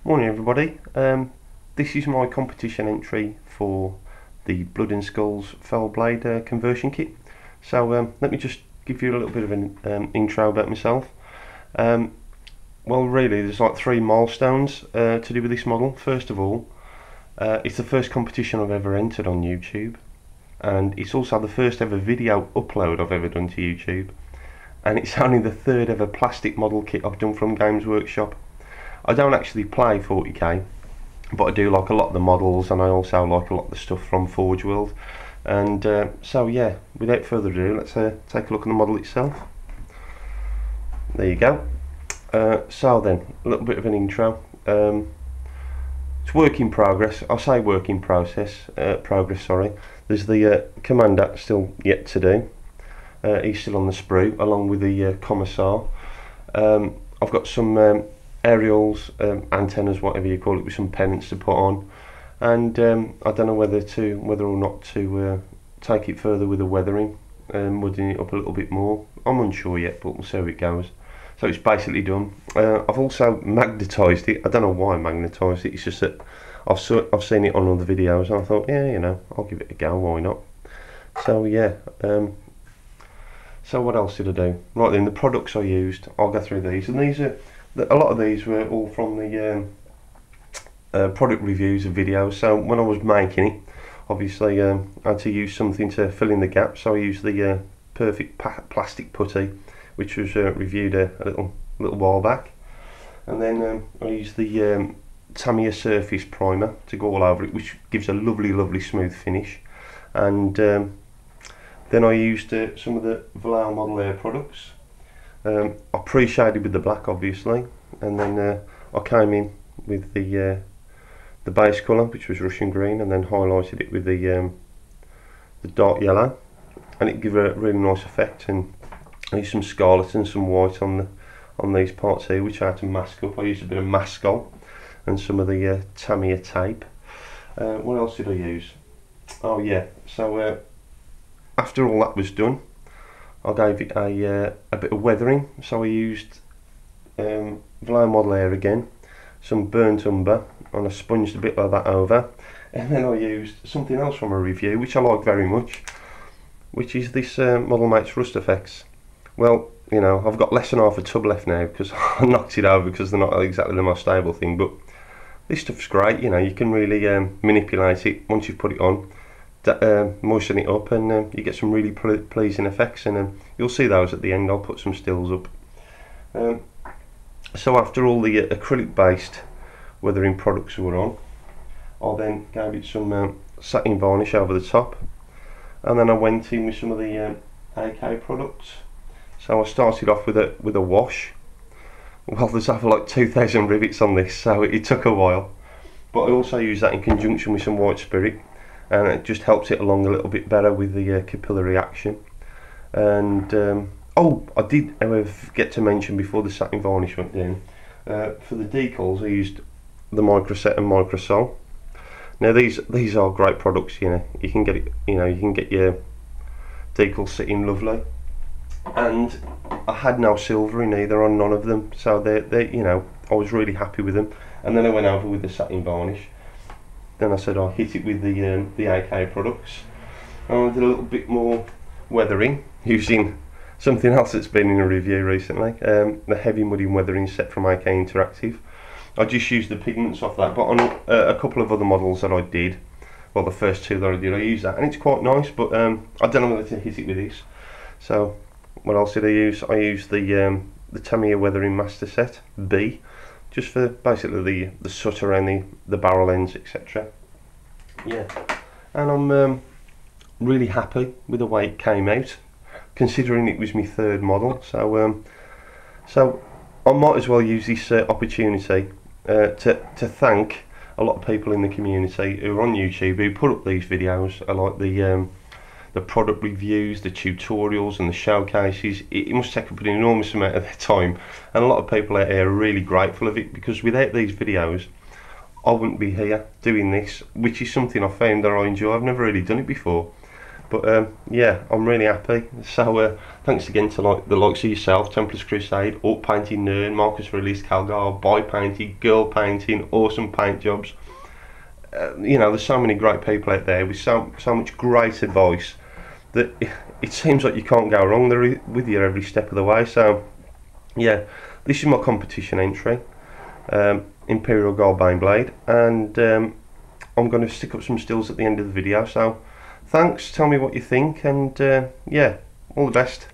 Morning everybody, this is my competition entry for the Blood and Skulls Fell Blade conversion kit. So let me just give you a little bit of an intro about myself. Well really there's like 3 milestones to do with this model. First of all, it's the first competition I've ever entered on YouTube, and it's also the first ever video upload I've ever done to YouTube, and it's only the 3rd ever plastic model kit I've done from Games Workshop. I don't actually play 40k, but I do like a lot of the models, and I also like a lot of the stuff from Forge World. And so yeah, without further ado, let's take a look at the model itself. There you go. So then, a little bit of an intro. It's work in progress. I say work in progress. Sorry. There's the commander still yet to do. He's still on the sprue, along with the commissar. I've got some aerials, antennas, whatever you call it, with some pennants to put on, and I don't know whether or not to take it further with the weathering, mudding it up a little bit more. I'm unsure yet, but we'll see how it goes. So it's basically done. I've also magnetised it. I don't know why I magnetised it. It's just that I've seen it on other videos, and I thought, yeah, you know, I'll give it a go. Why not? So yeah. So what else did I do? Right then, the products I used. I'll go through these, and these are. A lot of these were all from the product reviews of videos. So when I was making it, obviously I had to use something to fill in the gaps. So I used the perfect plastic putty, which was reviewed a little while back, and then I used the Tamiya surface primer to go all over it, which gives a lovely smooth finish. And then I used some of the Vallejo Model Air products. I pre-shaded with the black, obviously, and then I came in with the base colour, which was Russian green, and then highlighted it with the dark yellow, and it gave a really nice effect. And I used some scarlet and some white on these parts here, which I had to mask up. I used a bit of Mascol and some of the Tamiya tape. What else did I use? Oh yeah, so after all that was done, I gave it a bit of weathering. So I used Vallejo Model Air again, some burnt umber, and I sponged a bit like that over, and then I used something else from a review which I like very much, which is this Model Mates Rust Effects. Well, you know, I've got less than half a tub left now because I knocked it over because they're not exactly the most stable thing, but this stuff's great. You know, you can really manipulate it once you've put it on. Moisten it up, and you get some really pleasing effects, and you'll see those at the end. I'll put some stills up. So after all the acrylic based weathering products were on, I then gave it some satin varnish over the top, and then I went in with some of the AK products. So I started off with a wash. Well, there's over like 2,000 rivets on this, so it took a while, but I also used that in conjunction with some white spirit, and it just helps it along a little bit better with the capillary action. And oh, I did however forget to mention before the satin varnish went down, for the decals I used the Microset and Microsol. Now these are great products. You know, you can get it. You know, you can get your decals sitting lovely. And I had no silver in either on none of them, so they you know, I was really happy with them. And then I went over with the satin varnish. Then I said I'll hit it with the AK products, and I did a little bit more weathering using something else that's been in a review recently, the heavy mudding weathering set from AK Interactive. I just used the pigments off that, but on a couple of other models that I did, well, the first 2 that I did, I used that, and it's quite nice. But I don't know whether to hit it with this. So what else did I use? I used the Tamiya Weathering Master Set B, just for basically the soot around the barrel ends, etc. Yeah, and I'm really happy with the way it came out, considering it was my 3rd model. So so I might as well use this opportunity to thank a lot of people in the community who are on YouTube who put up these videos. I like the product reviews, the tutorials and the showcases. It must take up an enormous amount of their time, and a lot of people out there are really grateful of it, because without these videos I wouldn't be here doing this, which is something I found that I enjoy. I've never really done it before, But yeah, I'm really happy. So thanks again to the likes of yourself, Templars Crusade, Up Painting Nerd, Marcus Released, Calgar, Buy Painting, Girl Painting, awesome paint jobs. You know, there's so many great people out there with so much great advice that it seems like you can't go wrong. They're with you every step of the way. So yeah, this is my competition entry, Imperial Guard Baneblade, and I'm going to stick up some stills at the end of the video. So thanks, tell me what you think, and yeah, all the best.